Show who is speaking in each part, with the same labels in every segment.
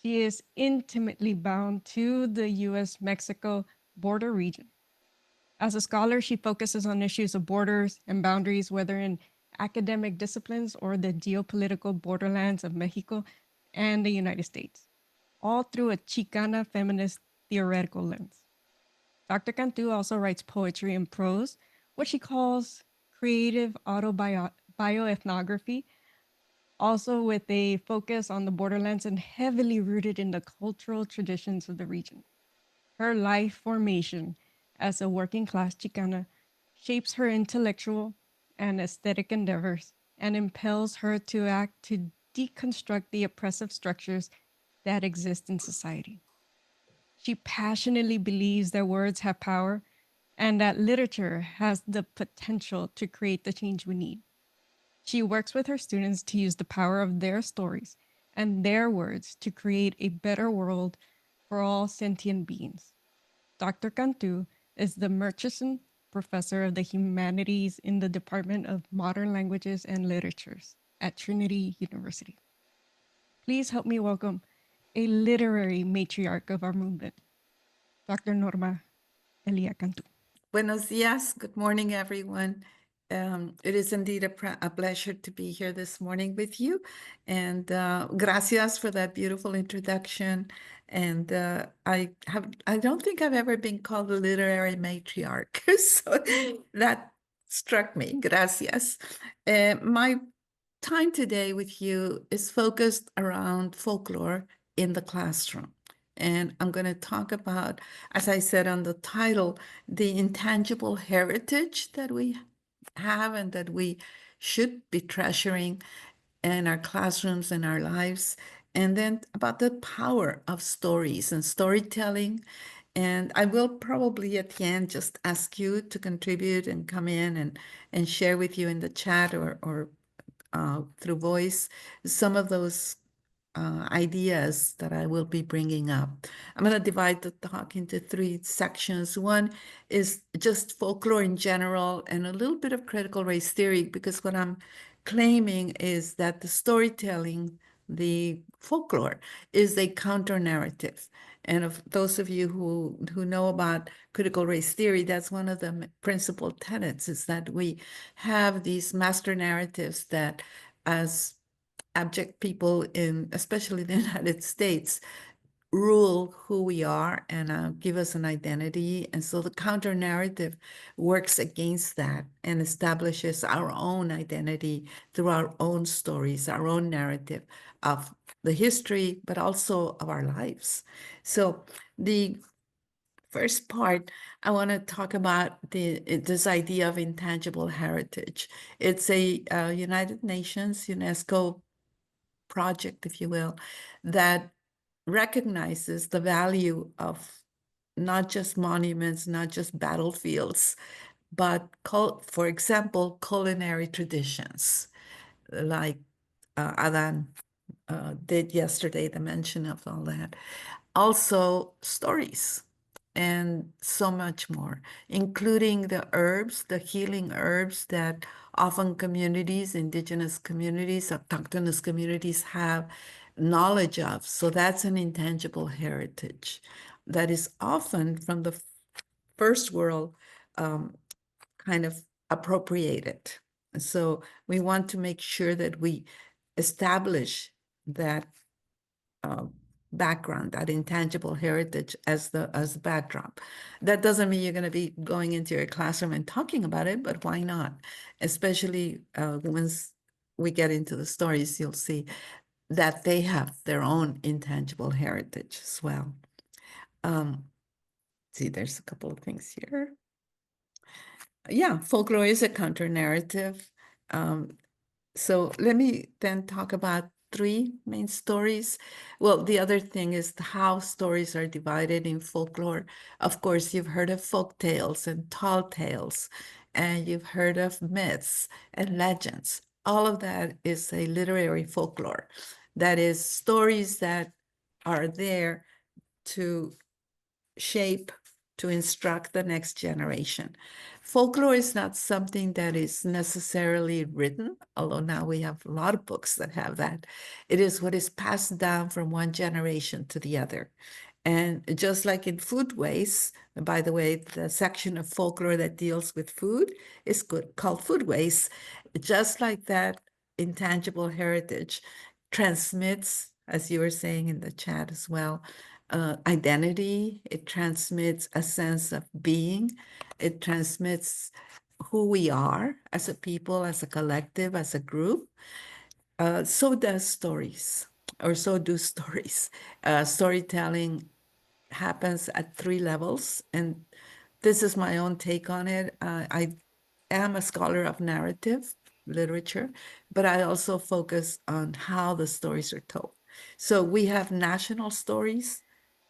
Speaker 1: She is intimately bound to the US Mexico border region. As a scholar, she focuses on issues of borders and boundaries, whether in academic disciplines or the geopolitical borderlands of Mexico and the United States, all through a Chicana feminist theoretical lens. Dr. Cantú also writes poetry and prose, what she calls creative bioethnography, also with a focus on the borderlands and heavily rooted in the cultural traditions of the region. Her life formation as a working class Chicana shapes her intellectual and aesthetic endeavors and impels her to act to deconstruct the oppressive structures that exist in society. She passionately believes that words have power and that literature has the potential to create the change we need. She works with her students to use the power of their stories and their words to create a better world for all sentient beings. Dr. Cantú is the Murchison Professor of the Humanities in the Department of Modern Languages and Literatures at Trinity University. Please help me welcome a literary matriarch of our movement, Dr. Norma Elia Cantú.
Speaker 2: Buenos dias. Good morning, everyone. It is indeed a pleasure to be here this morning with you. And gracias for that beautiful introduction. And I don't think I've ever been called a literary matriarch. So that struck me. Gracias. My time today with you is focused around folklore in the classroom. And I'm going to talk about, as I said on the title, the intangible heritage that we have and that we should be treasuring in our classrooms and our lives. And then about the power of stories and storytelling. And I will probably at the end just ask you to contribute and come in and share with you in the chat or through voice some of those ideas that I will be bringing up. I'm going to divide the talk into three sections. One is just folklore in general and a little bit of critical race theory, because what I'm claiming is that the storytelling, the folklore, is a counter narrative. And of those of you who know about critical race theory, that's one of the principal tenets, is that we have these master narratives that, as abject people in, especially the United States, rule who we are and give us an identity. And so the counter narrative works against that and establishes our own identity through our own stories, our own narrative of the history, but also of our lives. So the first part, I want to talk about this idea of intangible heritage. It's a United Nations, UNESCO project, if you will, that recognizes the value of not just monuments, not just battlefields, but, for example, culinary traditions, like Adan did yesterday, the mention of all that. Also, stories and so much more, including the herbs, the healing herbs that often communities, indigenous communities, autochthonous communities have knowledge of. So that's an intangible heritage that is often from the first world kind of appropriated. So we want to make sure that we establish that background, that intangible heritage as the backdrop. That doesn't mean you're going to be going into your classroom and talking about it, but why not? Especially once we get into the stories, you'll see that they have their own intangible heritage as well. See, there's a couple of things here. Yeah, folklore is a counter narrative. So let me then talk about three main stories. Well, the other thing is how stories are divided in folklore. Of course, you've heard of folk tales and tall tales, and you've heard of myths and legends. All of that is a literary folklore. That is stories that are there to shape to instruct the next generation. Folklore is not something that is necessarily written, although now we have a lot of books that have that. It is what is passed down from one generation to the other. And just like in food waste, by the way, the section of folklore that deals with food is called food waste. Just like that, intangible heritage transmits, as you were saying in the chat as well, identity. It transmits a sense of being. It transmits who we are as a people, as a collective, as a group. So does stories, or so do stories. Storytelling happens at three levels, and this is my own take on it. I am a scholar of narrative literature, but I also focus on how the stories are told. So we have national stories,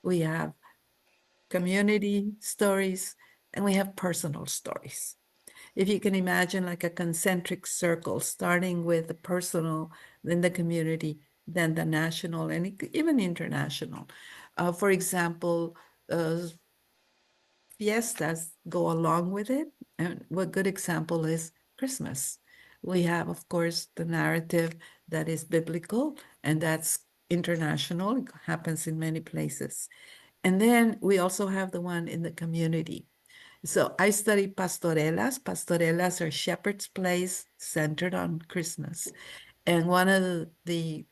Speaker 2: we have community stories, and we have personal stories. If you can imagine like a concentric circle, starting with the personal, then the community, then the national, and even international. For example, fiestas go along with it. And what good example is Christmas? We have, of course, the narrative that is biblical, and that's international. It happens in many places. And then we also have the one in the community. So I study pastorelas. Pastorelas are shepherd's plays centered on Christmas. And one of the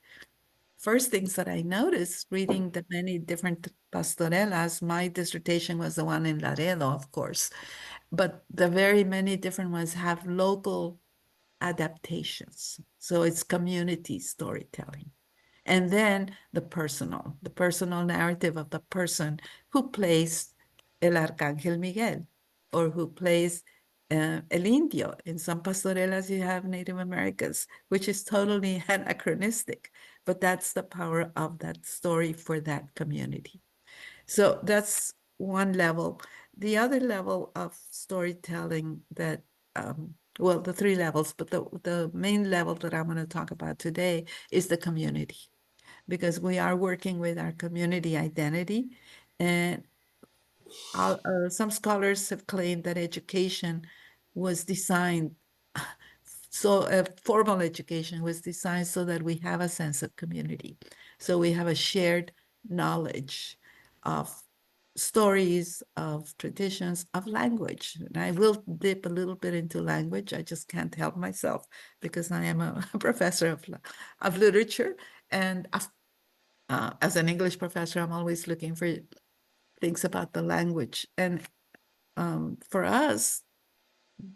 Speaker 2: first things that I noticed reading the many different pastorelas, my dissertation was the one in Laredo, of course, but the very many different ones have local adaptations. So it's community storytelling. And then the personal narrative of the person who plays El Arcángel Miguel or who plays El Indio. In some pastorelas, you have Native Americans, which is totally anachronistic, but that's the power of that story for that community. So that's one level. The other level of storytelling that, well, the three levels, but the main level that I'm going to talk about today is the community, because we are working with our community identity. And some scholars have claimed that education was designed, so formal education was designed so that we have a sense of community. So we have a shared knowledge of stories, of traditions, of language. And I will dip a little bit into language. I just can't help myself because I am a professor of literature. And as an English professor, I'm always looking for things about the language. And for us,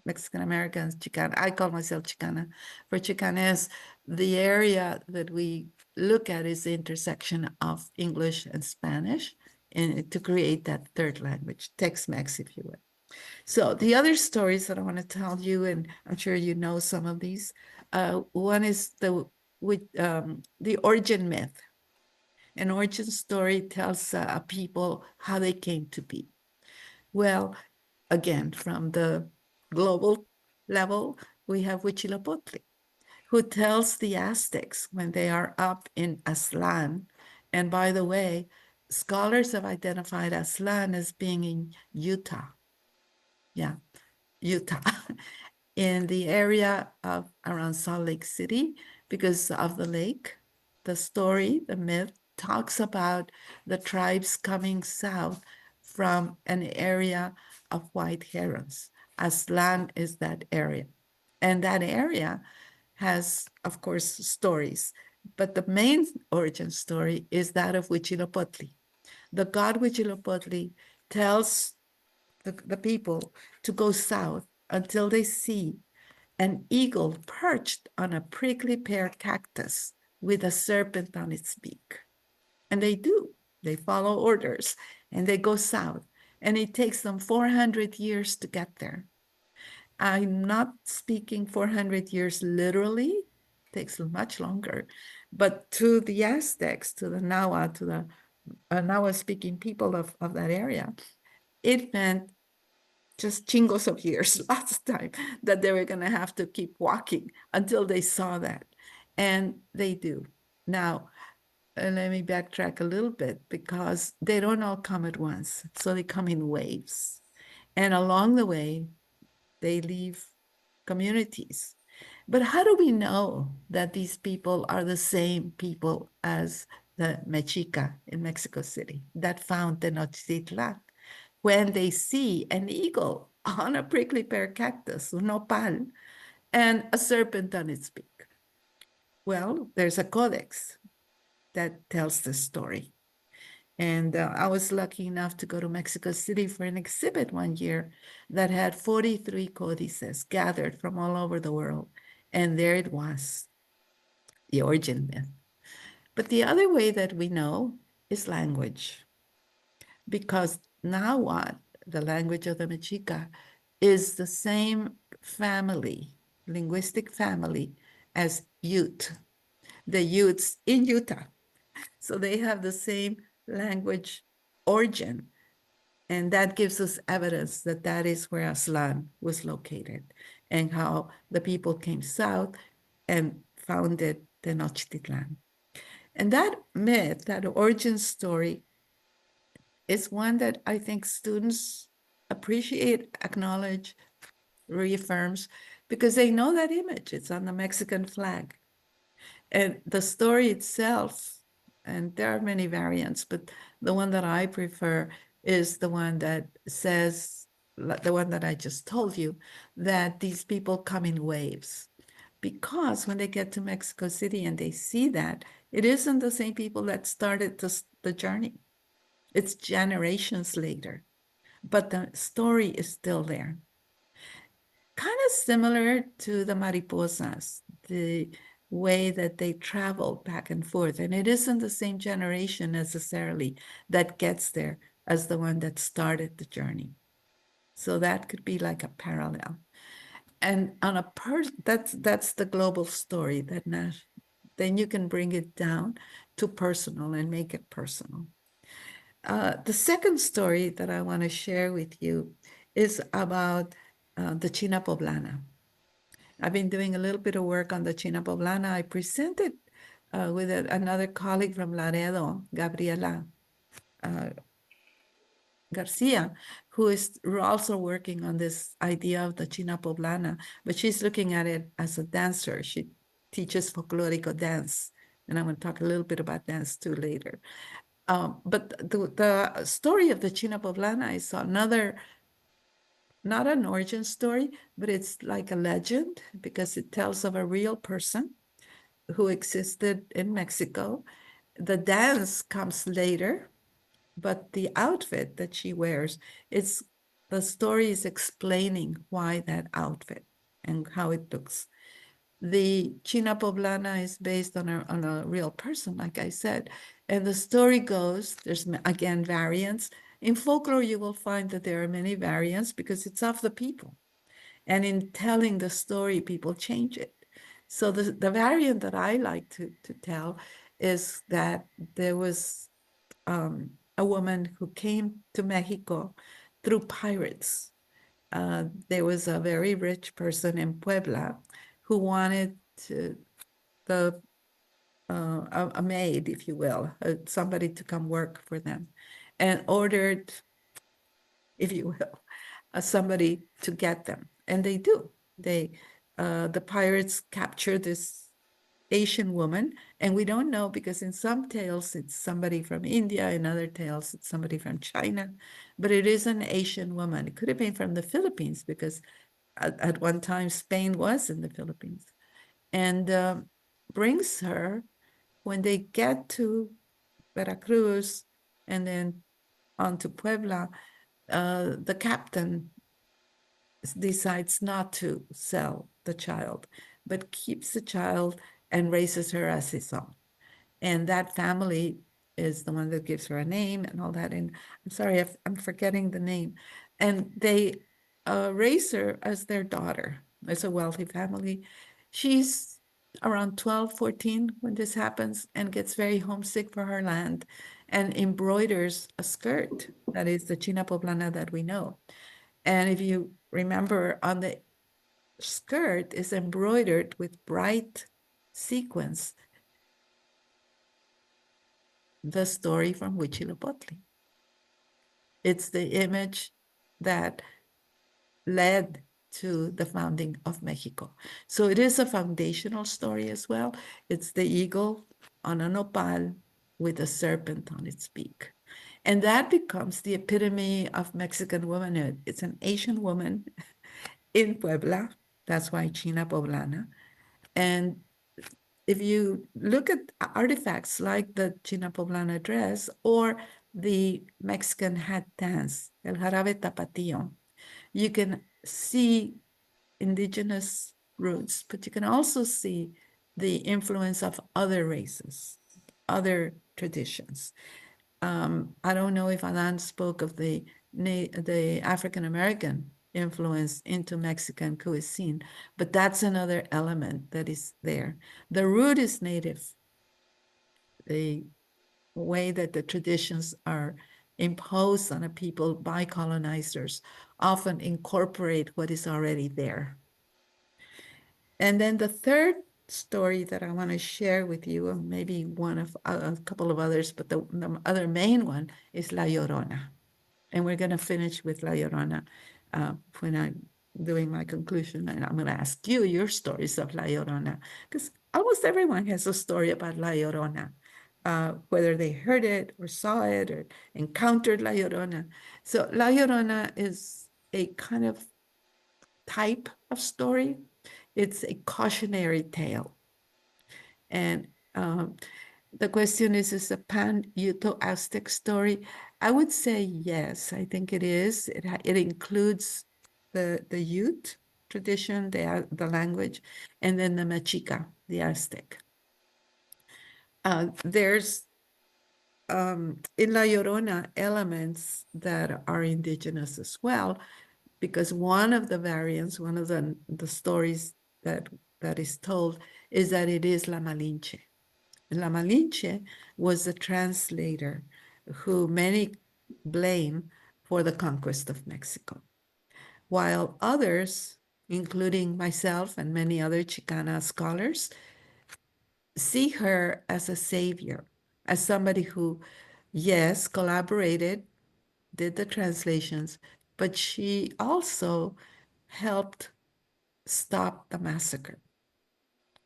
Speaker 2: Mexican Americans, Chicana, I call myself Chicana. For Chicanes, the area that we look at is the intersection of English and Spanish, and to create that third language, Tex-Mex, if you will. So the other stories that I want to tell you, and I'm sure you know some of these. One is the origin myth. An origin story tells a people how they came to be. Well, again, from the global level, we have Huitzilopochtli, who tells the Aztecs when they are up in Aztlan. And by the way, scholars have identified Aztlan as being in Utah. Yeah, Utah, in the area of around Salt Lake City because of the lake. The story, the myth, talks about the tribes coming south from an area of white herons. Aztlan is that area. And that area has, of course, stories. But the main origin story is that of Huitzilopochtli. The god Huitzilopochtli tells the people to go south until they see an eagle perched on a prickly pear cactus with a serpent on its beak. And they do. They follow orders and they go south. And it takes them 400 years to get there. I'm not speaking 400 years literally, it takes much longer. But to the Aztecs, to the Nahua, to the Nahua speaking people of that area, it meant just chingos of years, lots of time, that they were going to have to keep walking until they saw that. And they do. Now, let me backtrack a little bit because they don't all come at once. So they come in waves. And along the way, they leave communities. But how do we know that these people are the same people as the Mexica in Mexico City that found Tenochtitlan when they see an eagle on a prickly pear cactus, un nopal, and a serpent on its beak? Well, there's a codex that tells the story. And I was lucky enough to go to Mexico City for an exhibit one year that had 43 codices gathered from all over the world. And there it was, the origin myth. But the other way that we know is language, because now what? The language of the Mexica is the same family, linguistic family, as Ute, the Utes in Utah. So they have the same language origin. And that gives us evidence that that is where Aslan was located and how the people came south and founded Tenochtitlan. And that myth, that origin story, is one that I think students appreciate, acknowledge, reaffirms, because they know that image. It's on the Mexican flag. And the story itself, and there are many variants, but the one that I prefer is the one that says, the one that I just told you, that these people come in waves. Because when they get to Mexico City and they see that, it isn't the same people that started the journey. It's generations later, but the story is still there. Kind of similar to the mariposas, the way that they travel back and forth. And it isn't the same generation necessarily that gets there as the one that started the journey. So that could be like a parallel. And on a that's the global story that then you can bring it down to personal and make it personal. The second story that I want to share with you is about the China Poblana. I've been doing a little bit of work on the China Poblana. I presented with another colleague from Laredo, Gabriela uh, Garcia, who is also working on this idea of the China Poblana, but she's looking at it as a dancer. She teaches folklorico dance, and I'm going to talk a little bit about dance too later. But the story of the China Poblana is another, not an origin story, but it's like a legend because it tells of a real person who existed in Mexico. The dance comes later, but the outfit that she wears, it's the story is explaining why that outfit and how it looks. The China Poblana is based on a real person, like I said. And the story goes, there's again variants. In folklore, you will find that there are many variants because it's of the people. And in telling the story, people change it. So the variant that I like to tell is that there was a woman who came to Mexico through pirates. There was a very rich person in Puebla who wanted the a maid, if you will, somebody to come work for them, and ordered, if you will, somebody to get them, and they do. The pirates capture this Asian woman, and we don't know because in some tales it's somebody from India, in other tales it's somebody from China, but it is an Asian woman. It could have been from the Philippines because at one time Spain was in the Philippines, and brings her when they get to Veracruz and then on to Puebla. The captain decides not to sell the child, but keeps the child and raises her as his own. And that family is the one that gives her a name and all that. And I'm sorry, I'm forgetting the name. And they raise her as their daughter. It's a wealthy family. She's around 12, 14 when this happens and gets very homesick for her land and embroiders a skirt that is the China Poblana that we know. And if you remember, on the skirt is embroidered with bright sequins the story from Huitzilopochtli. It's the image that led to the founding of Mexico. So it is a foundational story as well. It's the eagle on a nopal with a serpent on its beak. And that becomes the epitome of Mexican womanhood. It's an Asian woman in Puebla. That's why China Poblana. And if you look at artifacts like the China Poblana dress or the Mexican hat dance, el jarabe tapatío, you can see indigenous roots, but you can also see the influence of other races, other traditions. I don't know if Alan spoke of the African American influence into Mexican cuisine, but that's another element that is there. The root is native. The way that the traditions are imposed on a people by colonizers often incorporate what is already there. And then the third story that I want to share with you, and maybe one of a couple of others, but the other main one is La Llorona. And we're going to finish with La Llorona when I'm doing my conclusion. And I'm going to ask you your stories of La Llorona, because almost everyone has a story about La Llorona, whether they heard it or saw it or encountered La Llorona. So La Llorona is a kind of type of story. It's a cautionary tale. And the question is a pan-Uto-Aztec story? I would say yes, I think it is. It includes the Ute tradition, the language, and then the Mexica, the Aztec. There's in La Llorona elements that are indigenous as well, because one of the variants, one of the stories that is told is that it is La Malinche. La Malinche was the translator who many blame for the conquest of Mexico, while others, including myself and many other Chicana scholars, see her as a savior, as somebody who, yes, collaborated, did the translations, but she also helped stop the massacre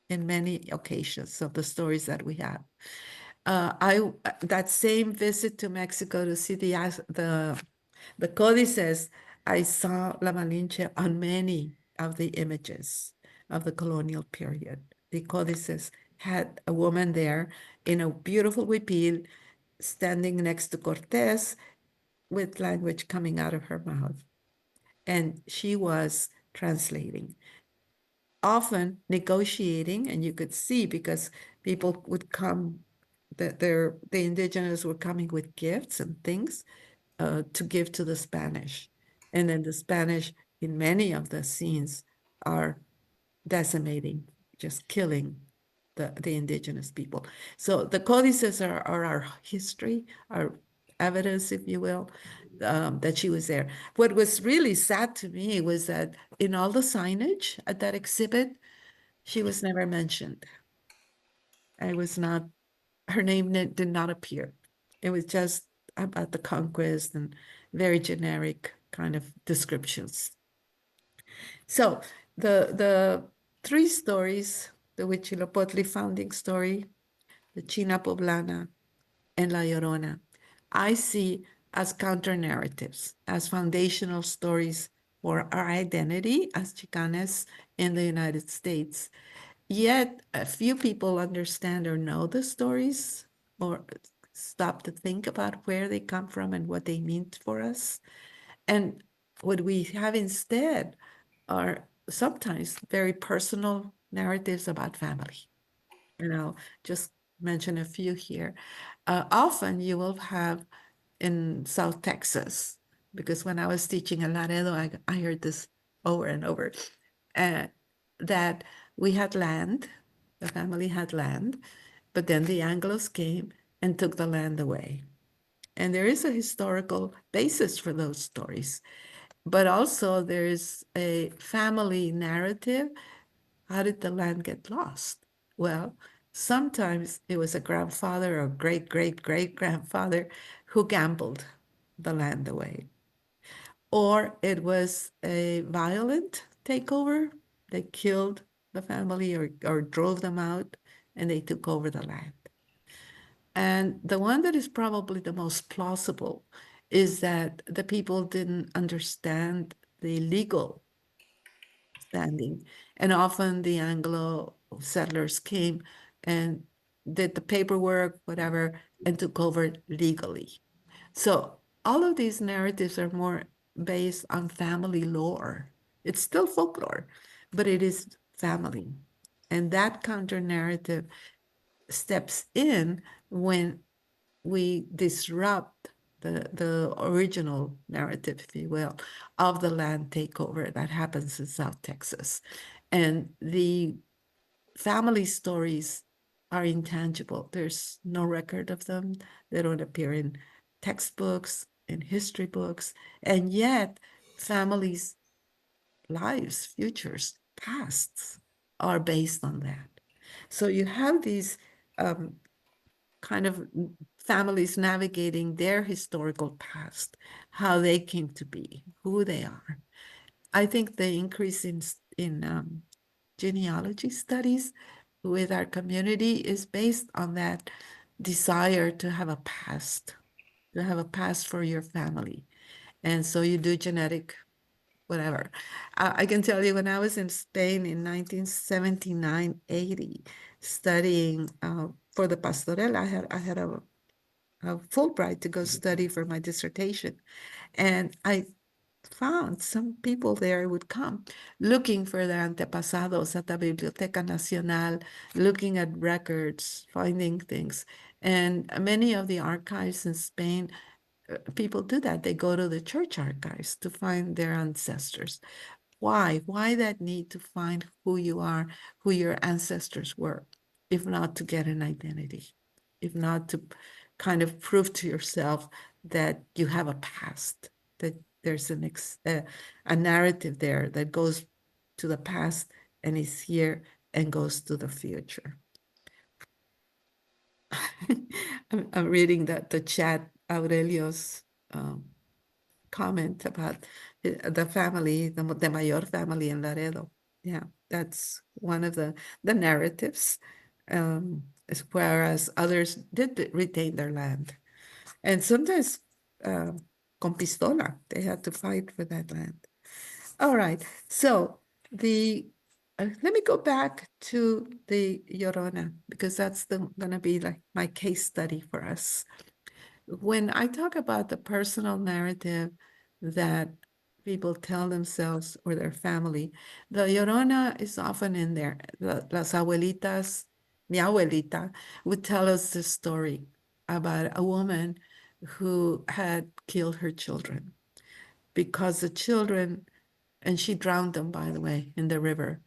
Speaker 2: in many occasions of the stories that we have. I that same visit to Mexico to see the codices, I saw La Malinche on many of the images of the colonial period. The codices had a woman there in a beautiful huipil standing next to Cortés with language coming out of her mouth. And she was translating, often negotiating, and you could see because people would come, that the indigenous were coming with gifts and things to give to the Spanish. And then the Spanish, in many of the scenes, are decimating, just killing the indigenous people. So the codices are our history, our evidence, if you will, that she was there. What was really sad to me was that in all the signage at that exhibit, she was never mentioned. I was not, her name did not appear. It was just about the conquest and very generic kind of descriptions. So the three stories, the Huitzilopochtli founding story, the China Poblana, and La Llorona, I see as counter narratives, as foundational stories for our identity as Chicanes in the United States. Yet, a few people understand or know the stories or stop to think about where they come from and what they mean for us. And what we have instead are sometimes very personal narratives about family. You know, just mention a few here. Often you will have in South Texas, because when I was teaching in Laredo, I heard this over and over, uh, that we had land, the family had land, but then the Anglos came and took the land away. And there is a historical basis for those stories. But also there's a family narrative. How did the land get lost? Well, Sometimes it was a grandfather or great great great grandfather who gambled the land away, or it was a violent takeover. They killed the family or drove them out and they took over the land. And the one that is probably the most plausible is that the people didn't understand the legal standing. And often the Anglo settlers came and did the paperwork, whatever, and took over legally. So all of these narratives are more based on family lore. It's still folklore, but it is family. And that counter narrative steps in when we disrupt the original narrative, if you will, of the land takeover that happens in South Texas. And the family stories are intangible. There's no record of them. They don't appear in textbooks, in history books, and yet families' lives, futures, pasts are based on that. So you have these um, kind of families navigating their historical past, how they came to be, who they are. I think the increase in genealogy studies with our community is based on that desire to have a past, to have a past for your family. And so you do genetic whatever. I can tell you when I was in Spain in 1979, 80, studying for the pastorela, I had a Fulbright to go study for my dissertation. And I found some people there would come looking for their antepasados at the Biblioteca Nacional, looking at records, finding things. And many of the archives in Spain, people do that. They go to the church archives to find their ancestors. Why? Why that need to find who you are, who your ancestors were, if not to get an identity, if not to kind of prove to yourself that you have a past, that there's a narrative there that goes to the past and is here and goes to the future. I'm reading the chat, Aurelio's um, comment about the family, the Mayor family in Laredo. Yeah, that's one of the narratives, whereas others did retain their land. And sometimes con pistola, they had to fight for that land. All right, so let me go back to the Llorona, because that's gonna be like my case study for us. When I talk about the personal narrative that people tell themselves or their family, the Llorona is often in there. Las abuelitas, mi abuelita would tell us this story about a woman who had killed her children because the children, and she drowned them, by the way, in the river.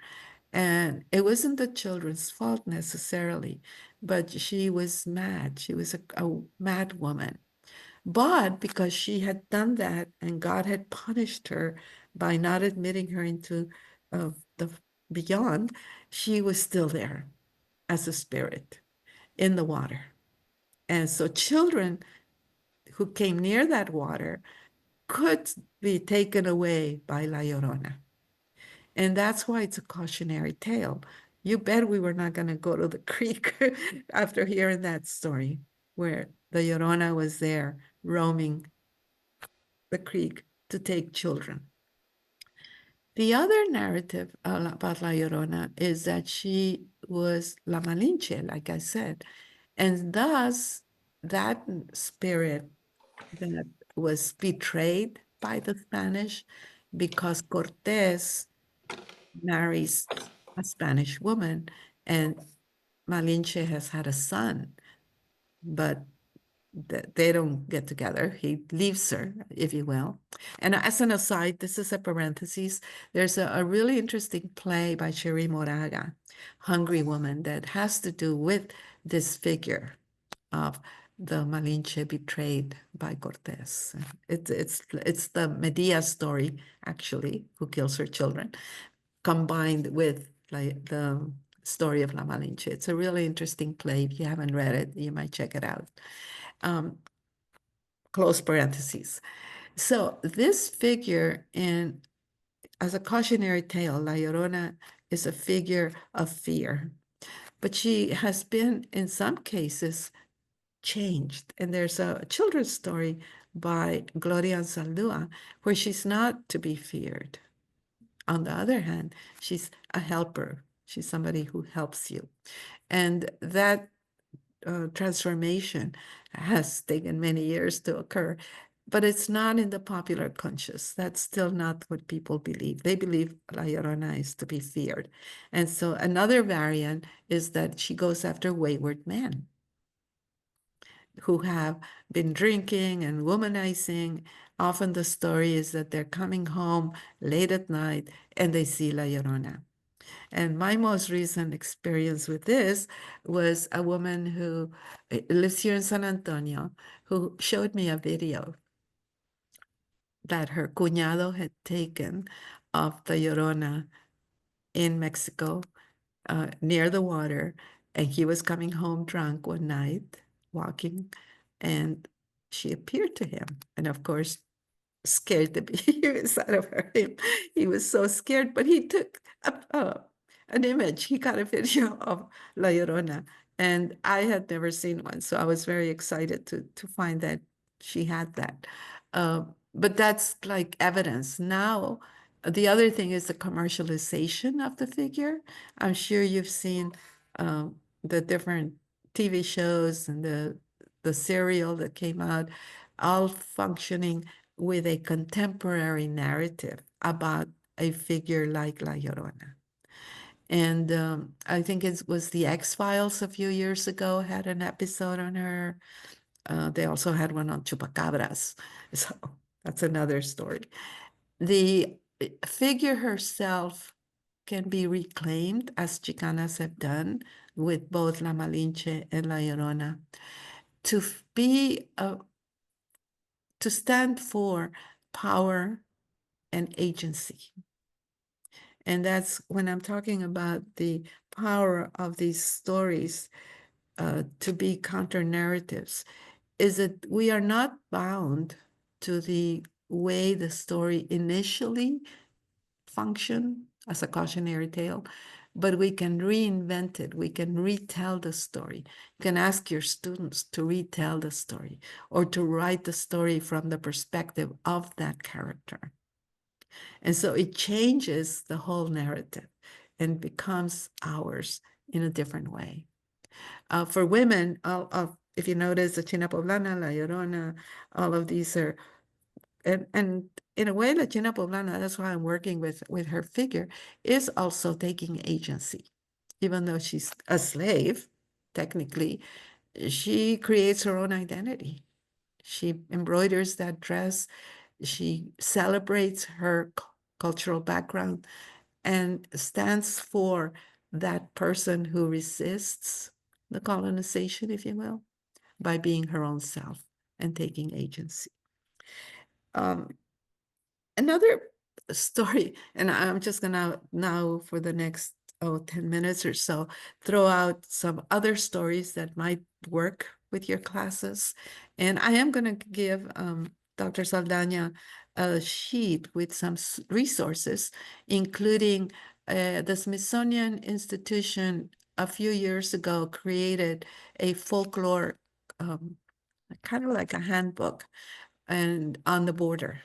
Speaker 2: And it wasn't the children's fault necessarily, but she was mad. She was a mad woman. But because she had done that and God had punished her by not admitting her into the beyond, she was still there as a spirit in the water. And so children who came near that water could be taken away by La Llorona. And that's why it's a cautionary tale. You bet we were not going to go to the creek after hearing that story where the Llorona was there roaming the creek to take children. The other narrative about La Llorona is that she was La Malinche, like I said, and thus that spirit that was betrayed by the Spanish because Cortés marries a Spanish woman and Malinche has had a son, but they don't get together. He leaves her, if you will. And as an aside, this is a parenthesis. There's a really interesting play by Cherie Moraga, Hungry Woman, that has to do with this figure of the Malinche betrayed by Cortés. It's the Medea story, actually, who kills her children, combined with like the story of La Malinche. It's a really interesting play. If you haven't read it, you might check it out. Um, close parentheses. So this figure in as a cautionary tale, La Llorona is a figure of fear, but she has been in some cases changed. And there's a children's story by Gloria Anzaldúa where she's not to be feared. On the other hand, she's a helper. She's somebody who helps you. And that transformation has taken many years to occur, but it's not in the popular conscious. That's still not what people believe. They believe La Llorona is to be feared. And so another variant is that she goes after wayward men who have been drinking and womanizing. Often the story is that they're coming home late at night and they see La Llorona. And my most recent experience with this was a woman who lives here in San Antonio who showed me a video that her cuñado had taken of the Llorona in Mexico near the water. And he was coming home drunk one night, walking, and she appeared to him. And of course, scared the bejesus out of him. He was so scared, but he took an image. He got a video of La Llorona, and I had never seen one, so I was very excited to find that she had that. But that's like evidence. Now, the other thing is the commercialization of the figure. I'm sure you've seen the different TV shows and the serial that came out, all functioning with a contemporary narrative about a figure like La Llorona. And I think it was the X-Files a few years ago had an episode on her. They also had one on chupacabras. So that's another story. The figure herself can be reclaimed, as Chicanas have done with both La Malinche and La Llorona, to be to stand for power and agency. And that's when I'm talking about the power of these stories to be counter narratives, is that we are not bound to the way the story initially functioned as a cautionary tale, but we can reinvent it. We can retell the story. You can ask your students to retell the story or to write the story from the perspective of that character. And so it changes the whole narrative and becomes ours in a different way. For women, if you notice, the China Poblana, La Llorona, all of these are, and in a way, La China Poblana, that's why I'm working with her figure, is also taking agency. Even though she's a slave, technically, she creates her own identity. She embroiders that dress. She celebrates her cultural background and stands for that person who resists the colonization, if you will, by being her own self and taking agency. Um, Another story, and I'm just gonna now for the next 10 minutes or so, throw out some other stories that might work with your classes. And I am gonna give Dr. Saldana a sheet with some resources, including the Smithsonian Institution a few years ago created a folklore, kind of like a handbook, and on the border.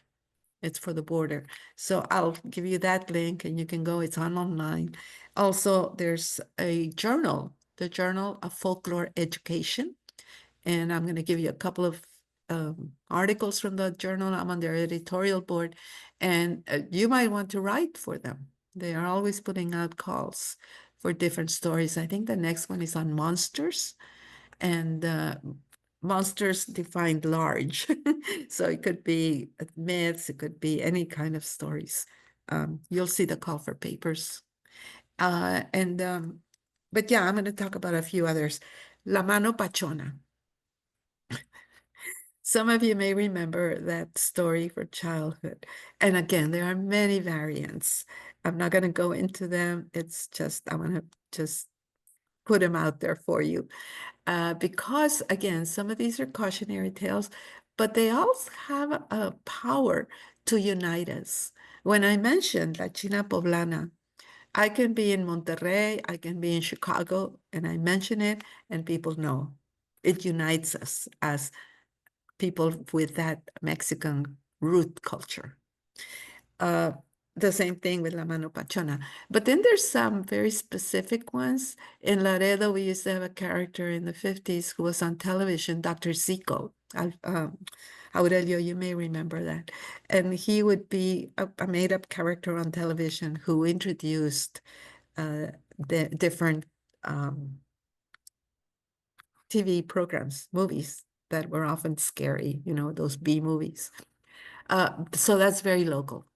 Speaker 2: It's for the border. So I'll give you that link and you can go, it's online. Also, there's a journal, the Journal of Folklore Education. And I'm going to give you a couple of articles from the journal. I'm on their editorial board, and you might want to write for them. They are always putting out calls for different stories. I think the next one is on monsters, and monsters defined large. So it could be myths, it could be any kind of stories. You'll see the call for papers. And but yeah, I'm going to talk about a few others. La mano pachona. Some of you may remember that story for childhood. And again, there are many variants. I'm not going to go into them. It's just, I want to just put them out there for you. Because again, some of these are cautionary tales, but they also have a power to unite us. When I mentioned La China Poblana, I can be in Monterrey, I can be in Chicago, and I mention it, and people know. It unites us as people with that Mexican root culture. Uh, the same thing with La Mano Pachona. But then there's some very specific ones. In Laredo, we used to have a character in the 50s who was on television, Dr. Zico. Aurelio, you may remember that. And he would be a made-up character on television who introduced the different um, TV programs, movies that were often scary, those B movies. So that's very local.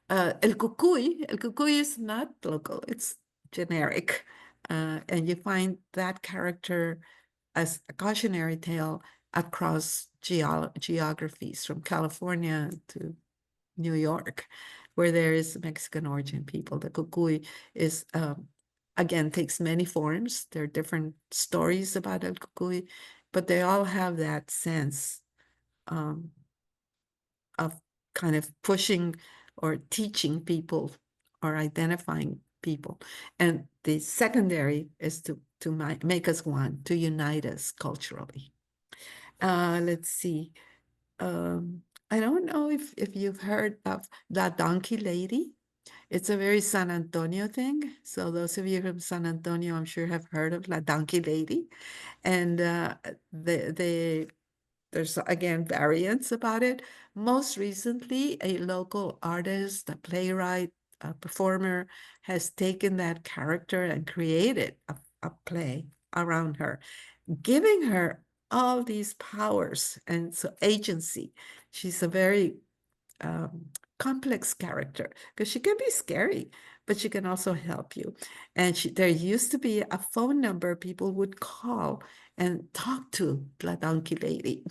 Speaker 2: El Cucuy is not local, it's generic. And you find that character as a cautionary tale across geographies from California to New York, where there is Mexican origin people. The Cucuy is, again, takes many forms. There are different stories about El Cucuy, but they all have that sense um, of kind of pushing or teaching people or identifying people. And the secondary is to make us one, to unite us culturally. Let's see. Um, I don't know if you've heard of La Donkey Lady. It's a very San Antonio thing. So those of you from San Antonio, I'm sure have heard of La Donkey Lady. And there's again variants about it. Most recently, a local artist, a playwright, a performer has taken that character and created a play around her, giving her all these powers and so agency. She's a very um, complex character because she can be scary, but she can also help you. And there used to be a phone number people would call and talk to La Donkey Lady.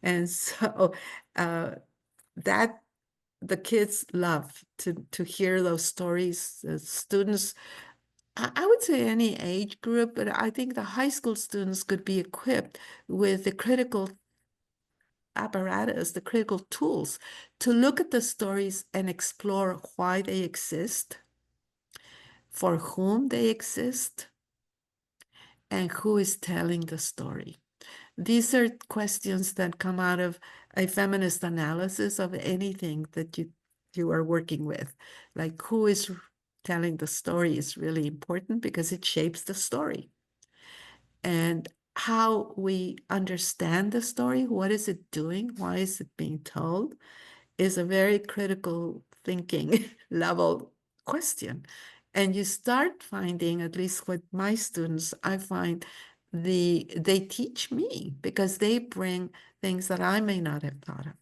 Speaker 2: And so that the kids love to hear those stories. Students, I would say any age group, but I think the high school students could be equipped with the critical apparatus, the critical tools to look at the stories and explore why they exist, for whom they exist, and who is telling the story. These are questions that come out of a feminist analysis of anything that you are working with. Like who is telling the story is really important because it shapes the story. And how we understand the story, what is it doing, why is it being told, is a very critical thinking level question. And you start finding, at least with my students, I find they teach me because they bring things that I may not have thought of.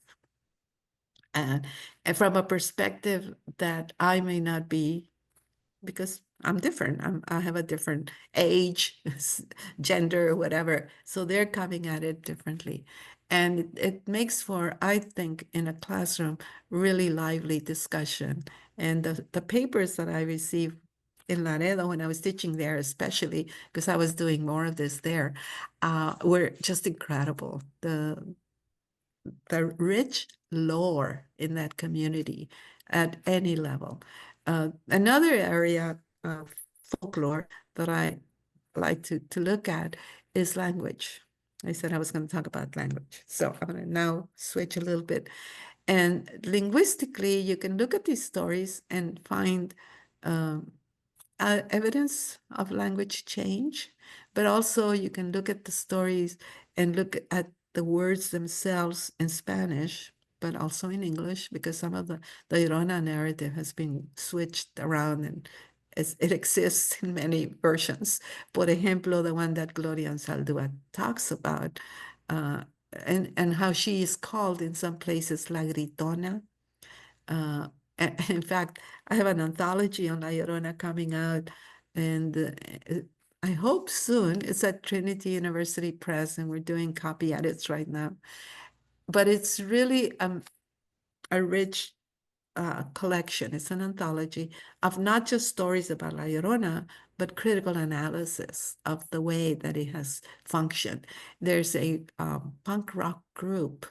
Speaker 2: And from a perspective that I may not be, because I'm different. I have a different age, gender, whatever. So they're coming at it differently. And it makes for, I think, in a classroom, really lively discussion. And the papers that I received in Laredo when I was teaching there, especially because I was doing more of this there, were just incredible. The rich lore in that community at any level. Another area of folklore that I like to look at is language. I said I was going to talk about language. So I'm going to now switch a little bit. And linguistically, you can look at these stories and find um, evidence of language change, but also you can look at the stories and look at the words themselves in Spanish, but also in English, because some of the Llorona narrative has been switched around and it exists in many versions. Por ejemplo, the one that Gloria Anzaldúa talks about, uh, and how she is called in some places La Gritona, uh, in fact, I have an anthology on La Llorona coming out, and I hope soon. It's at Trinity University Press, and we're doing copy edits right now. But it's really a rich collection, it's an anthology of not just stories about La Llorona, but critical analysis of the way that it has functioned. There's a punk rock group,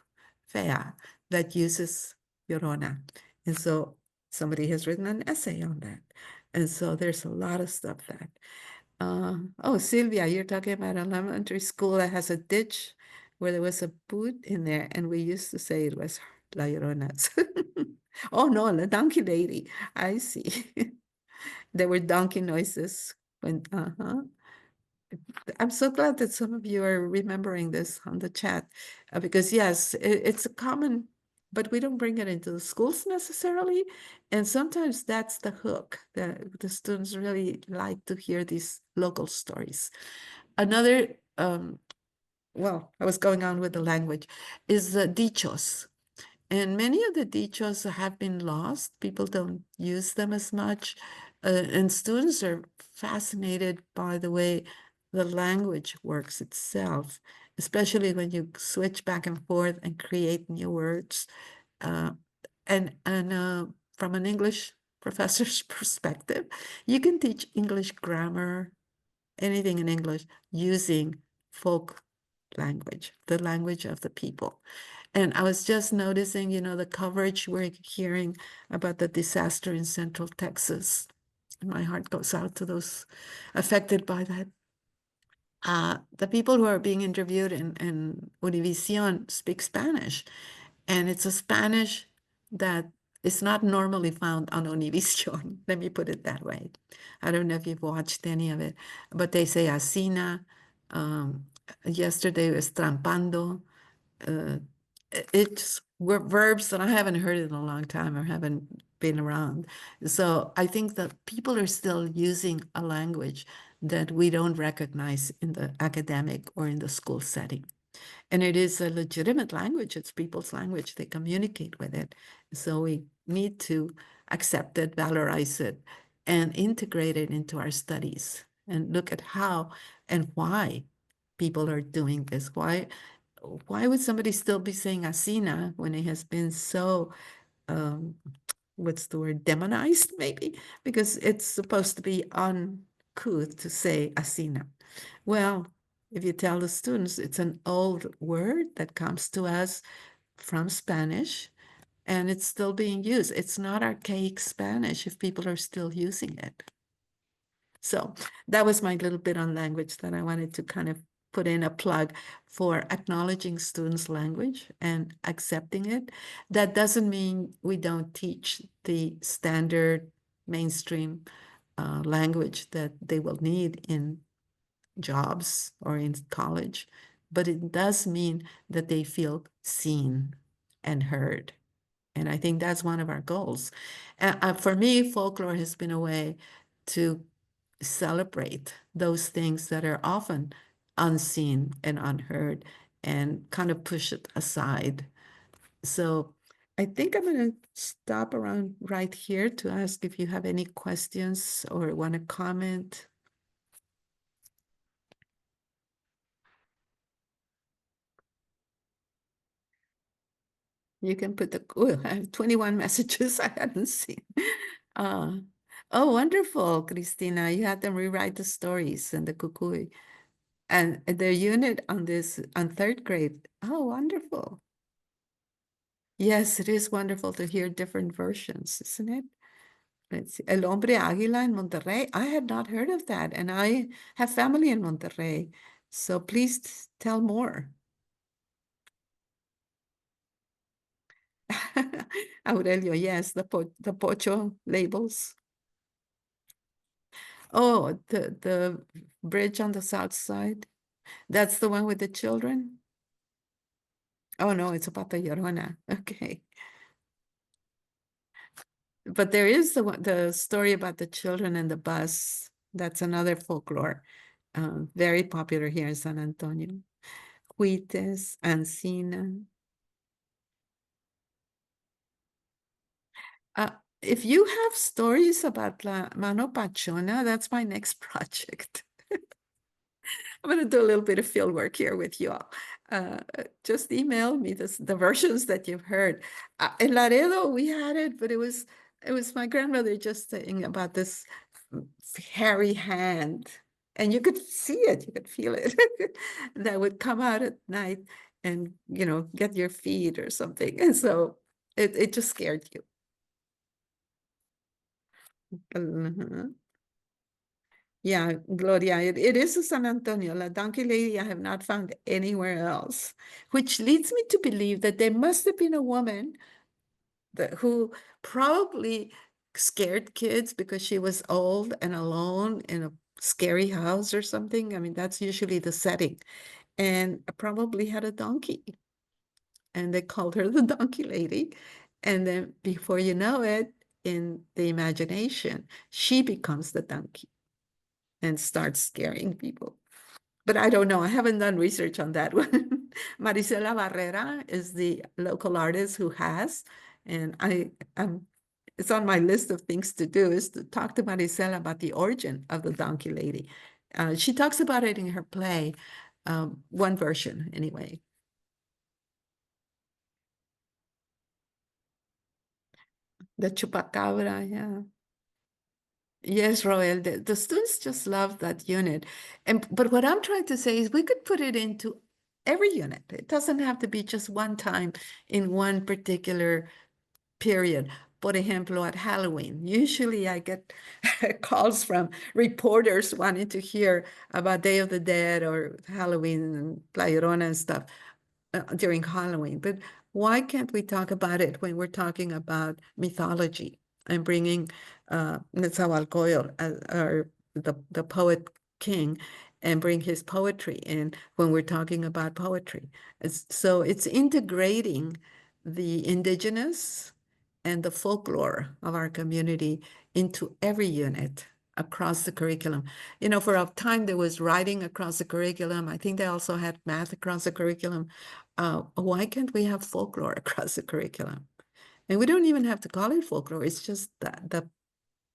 Speaker 2: FEA, that uses Llorona. And so somebody has written an essay on that. And so there's a lot of stuff that. Oh, Sylvia, you're talking about elementary school that has a ditch where there was a boot in there, and we used to say it was La Llorona's. Oh no, the donkey lady. I see. There were donkey noises when, I'm so glad that some of you are remembering this on the chat, because yes, it's a common, but we don't bring it into the schools necessarily. And sometimes that's the hook that the students really like to hear these local stories. Another, well, I was going on with the language, is dichos. And many of the dichos have been lost. People don't use them as much. And students are fascinated by the way the language works itself, especially when you switch back and forth and create new words. Uh, and from an English professor's perspective, you can teach English grammar, anything in English, using folk language, the language of the people. And I was just noticing, the coverage we're hearing about the disaster in Central Texas. My heart goes out to those affected by that. The people who are being interviewed in Univision speak Spanish, and it's a Spanish that is not normally found on Univision. Let me put it that way. I don't know if you've watched any of it, but they say asina. Um, Yesterday was trampando. Uh, it's verbs that I haven't heard in a long time or haven't been around. So I think that people are still using a language that we don't recognize in the academic or in the school setting. And it is a legitimate language. It's people's language. They communicate with it. So we need to accept it, valorize it, and integrate it into our studies and look at how and why people are doing this. Why would somebody still be saying asina when it has been so, um, what's the word, demonized maybe? Because it's supposed to be uncouth to say asina. Well, if you tell the students it's an old word that comes to us from Spanish and it's still being used. It's not archaic Spanish if people are still using it. So that was my little bit on language that I wanted to kind of put in a plug for acknowledging students' language and accepting it. That doesn't mean we don't teach the standard mainstream language that they will need in jobs or in college, but it does mean that they feel seen and heard. And I think that's one of our goals. For me, folklore has been a way to celebrate those things that are often unseen and unheard and kind of push it aside. So I think I'm going to stop around right here to ask if you have any questions or want to comment. You can put I have 21 messages I hadn't seen. Uh, oh, wonderful, Cristina. You had them rewrite the stories and the kukui. And the unit on third grade. Oh, wonderful. Yes, it is wonderful to hear different versions, isn't it? Let's see. El Hombre Águila in Monterrey. I had not heard of that, and I have family in Monterrey. So please tell more. Aurelio, yes, the pocho labels. Oh, the bridge on the south side. That's the one with the children? Oh no, it's about the Llorona. Okay. But there is the story about the children and the bus. That's another folklore, very popular here in San Antonio. Huites, Ancina. Uh, if you have stories about La Mano Pachona, that's my next project. I'm going to do a little bit of field work here with you all. Just email me the versions that you've heard. In Laredo, we had it, but it was my grandmother just saying about this hairy hand, and you could see it, you could feel it, that would come out at night and get your feet or something, and so it just scared you. Uh-huh. Yeah, Gloria, it is a San Antonio. La donkey lady I have not found anywhere else, which leads me to believe that there must have been a woman who probably scared kids because she was old and alone in a scary house or something. I mean, that's usually the setting. And probably had a donkey, and they called her the donkey lady. And then before you know it, in the imagination, she becomes the donkey and starts scaring people. But I don't know. I haven't done research on that one. Marisela Barrera is the local artist who has, and it's on my list of things to do is to talk to Marisela about the origin of the donkey lady. She talks about it in her play, one version anyway. The chupacabra, yeah. Yes, Roel, the students just love that unit. But what I'm trying to say is we could put it into every unit. It doesn't have to be just one time in one particular period. Por ejemplo, at Halloween, usually I get calls from reporters wanting to hear about Day of the Dead or Halloween and La Llorona and stuff during Halloween. But why can't we talk about it when we're talking about mythology and bringing Netzahualcoyotl, or the poet king, and bring his poetry in when we're talking about poetry? So it's integrating the indigenous and the folklore of our community into every unit across the curriculum. For a time there was writing across the curriculum. I think they also had math across the curriculum. Why can't we have folklore across the curriculum? And we don't even have to call it folklore. It's just that the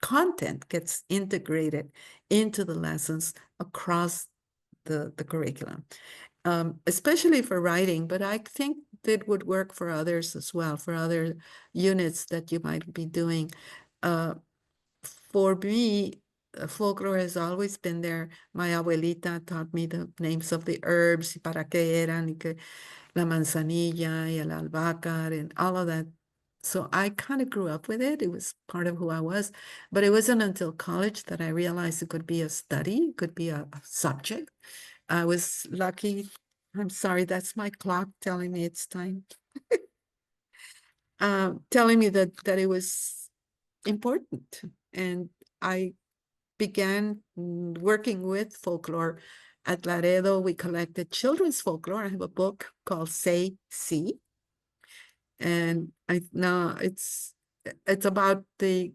Speaker 2: content gets integrated into the lessons across the curriculum, especially for writing, but I think that would work for others as well, for other units that you might be doing. Uh, for me, folklore has always been there. My abuelita taught me the names of the herbs, y para qué eran, y que la manzanilla, y el albahaca, and all of that. So I kind of grew up with it. It was part of who I was. But it wasn't until college that I realized it could be a study, it could be a subject. I was lucky. I'm sorry, that's my clock telling me it's time. Telling me that it was important. And I began working with folklore at Laredo. We collected children's folklore. I have a book called Say See. And I now it's about the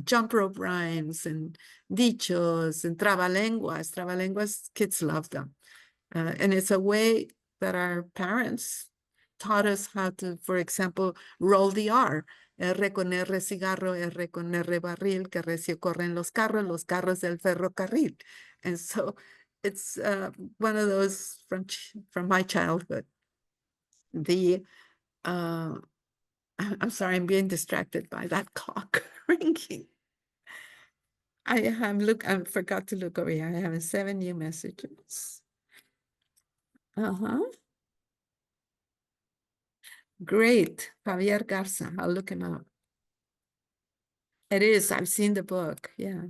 Speaker 2: jump rope rhymes and dichos and trabalenguas. Trabalenguas, kids love them. And it's a way that our parents taught us how to, for example, roll the R. R con R cigarro, R con R barril, que recio corren los carros del ferrocarril. And so it's one of those from my childhood. The I'm sorry, I'm being distracted by that clock ringing. I forgot to look over here. I have 7 new messages. Uh-huh. Great. Javier Garza. I'll look him up. It is. I've seen the book. Yeah.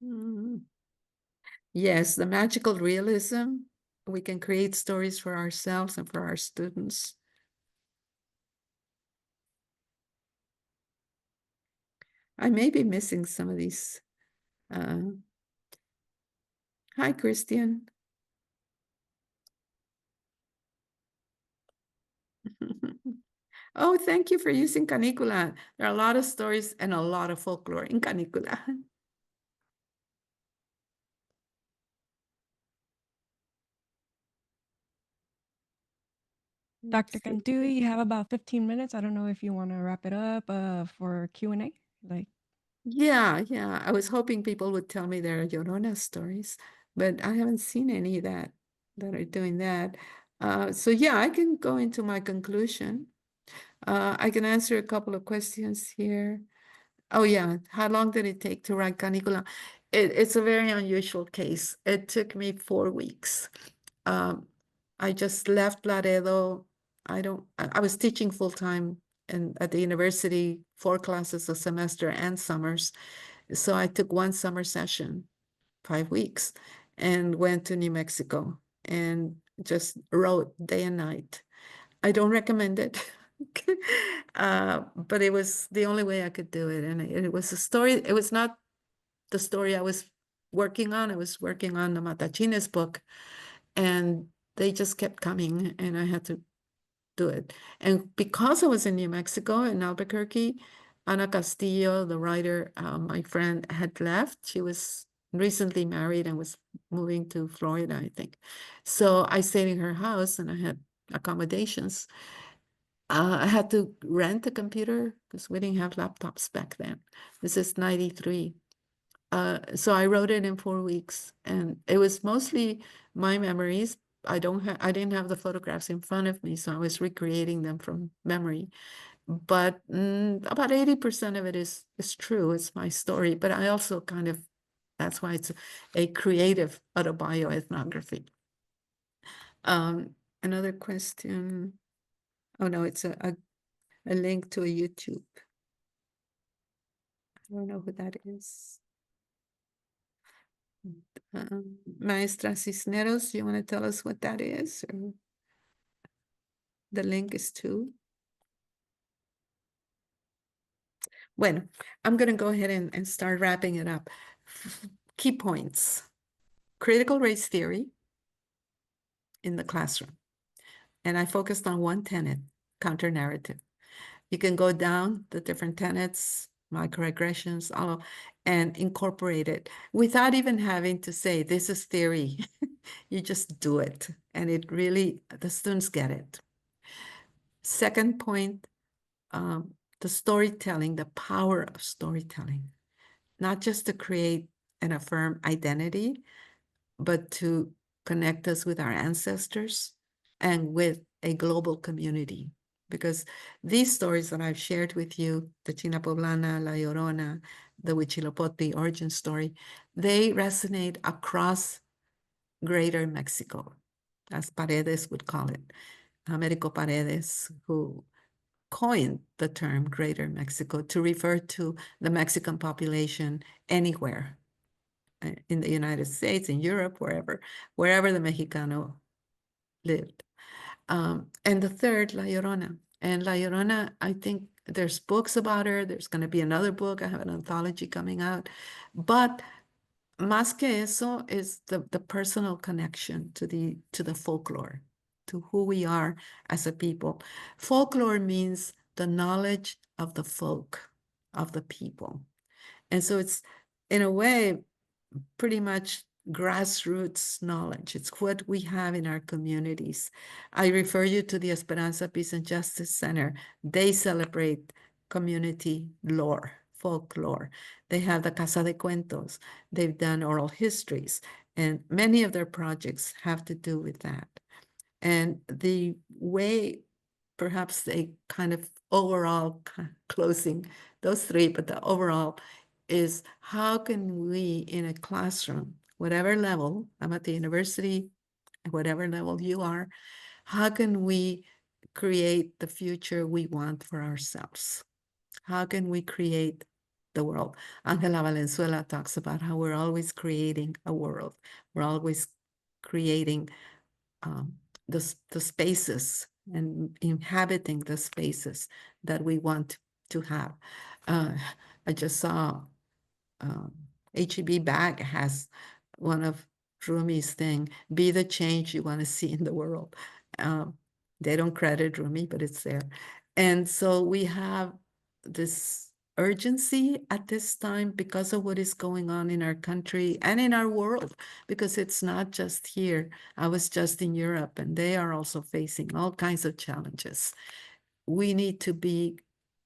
Speaker 2: Mm. Yes, the magical realism. We can create stories for ourselves and for our students. I may be missing some of these. Hi, Christian. Oh, thank you for using Canicula. There are a lot of stories and a lot of folklore in Canicula.
Speaker 1: Dr. Cantú, you have about 15 minutes. I don't know if you want to wrap it up for Q&A. Like,
Speaker 2: Yeah, yeah. I was hoping people would tell me their Llorona stories, but I haven't seen any that are doing that. So yeah, I can go into my conclusion. I can answer a couple of questions here. Oh yeah, how long did it take to write Canicula? It's a very unusual case. It took me 4 weeks. Um, I just left Laredo. I was teaching full time and at the university, 4 classes a semester and summers. So I took one summer session, 5 weeks, and went to New Mexico and just wrote day and night. I don't recommend it. But it was the only way I could do it. And it was a story. It was not the story I was working on. I was working on the Matachines book, and they just kept coming, and I had to do it. And because I was in New Mexico, in Albuquerque, Ana Castillo, the writer, my friend, had left. She was recently married and was moving to Florida, I think. So I stayed in her house and I had accommodations. I had to rent a computer because we didn't have laptops back then. This is 93. So I wrote it in 4 weeks, and it was mostly my memories. I didn't have the photographs in front of me, so I was recreating them from memory. But about 80% of it is true. It's my story, but I also kind of that's why it's a creative autobioethnography. Um, Another question. Oh no, it's a link to a YouTube. I don't know who that is. Maestra Cisneros, you want to tell us what that is? Or the link is to? Bueno, I'm going to go ahead and start wrapping it up. Key points. Critical race theory in the classroom. And I focused on one tenet, counter narrative. You can go down the different tenets, microaggressions, all, and incorporate it without even having to say, this is theory. You just do it. And it really, the students get it. Second point, the storytelling, the power of storytelling, not just to create and affirm identity, but to connect us with our ancestors and with a global community. Because these stories that I've shared with you, the China Poblana, La Llorona, the Huitzilopochtli origin story, they resonate across greater Mexico, as Paredes would call it. Americo Paredes, who coined the term Greater Mexico to refer to the Mexican population anywhere in the United States, in Europe, wherever the Mexicano lived. And the third, La Llorona. And La Llorona, I think there's books about her. There's going to be another book. I have an anthology coming out. But más que eso is the personal connection to the folklore, to who we are as a people. Folklore means the knowledge of the folk, of the people. And so it's, in a way, pretty much grassroots knowledge. It's what we have in our communities. I refer you to the Esperanza Peace and Justice Center. They celebrate community lore, folklore. They have the Casa de Cuentos. They've done oral histories, and many of their projects have to do with that. And the way perhaps they kind of overall closing those three, but the overall is how can we in a classroom, whatever level, I'm at the university, whatever level you are, how can we create the future we want for ourselves? How can we create the world? Angela Valenzuela talks about how we're always creating a world. We're always creating um, the spaces and inhabiting the spaces that we want to have. Uh, I just saw um, HEB Bag has one of Rumi's thing, be the change you want to see in the world. Um, they don't credit Rumi, but it's there. And so we have this urgency at this time because of what is going on in our country and in our world, because it's not just here. I was just in Europe and they are also facing all kinds of challenges. We need to be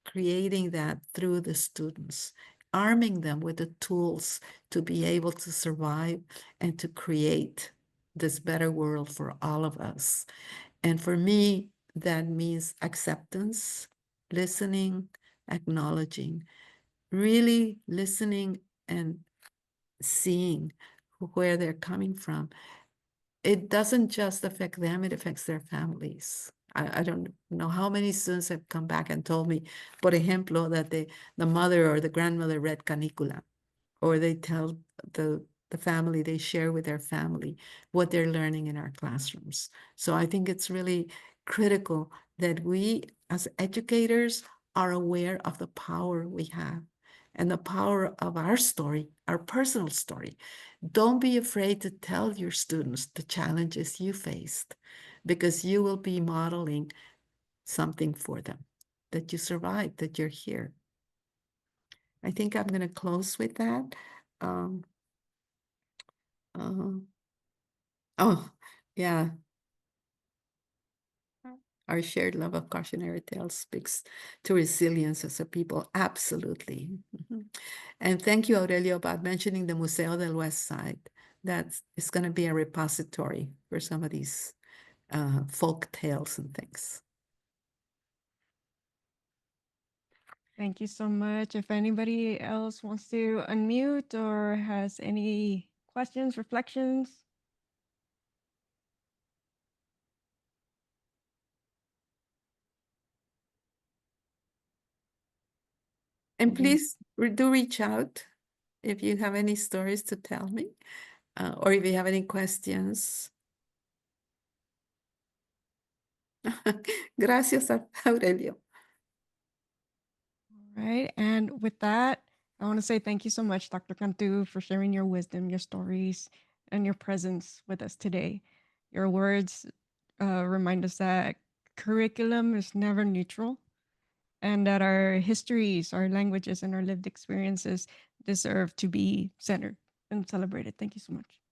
Speaker 2: creating that through the students arming them with the tools to be able to survive and to create this better world for all of us. And for me, that means acceptance, listening, acknowledging, really listening and seeing where they're coming from. It doesn't just affect them, it affects their families. I don't know how many students have come back and told me, por ejemplo, that the mother or the grandmother read Canicula, or they tell the family, they share with their family what they're learning in our classrooms. So I think it's really critical that we as educators are aware of the power we have and the power of our story, our personal story. Don't be afraid to tell your students the challenges you faced, because you will be modeling something for them, that you survived, that you're here. I think I'm going to close with that. Um, uh, oh, yeah. Our shared love of cautionary tales speaks to resilience as a people. Absolutely. Mhm. And thank you, Aurelio, about mentioning the Museo del West Side. That is going to be a repository for some of these folk tales and things.
Speaker 1: Thank you so much. If anybody else wants to unmute or has any questions, reflections,
Speaker 2: And
Speaker 1: okay.
Speaker 2: please do reach out if you have any stories to tell me, or if you have any questions. Gracias, Aurelio.
Speaker 1: All right. And with that, I want to say thank you so much, Dr. Cantú, for sharing your wisdom, your stories, and your presence with us today. Your words remind us that curriculum is never neutral and that our histories, our languages, and our lived experiences deserve to be centered and celebrated. Thank you so much.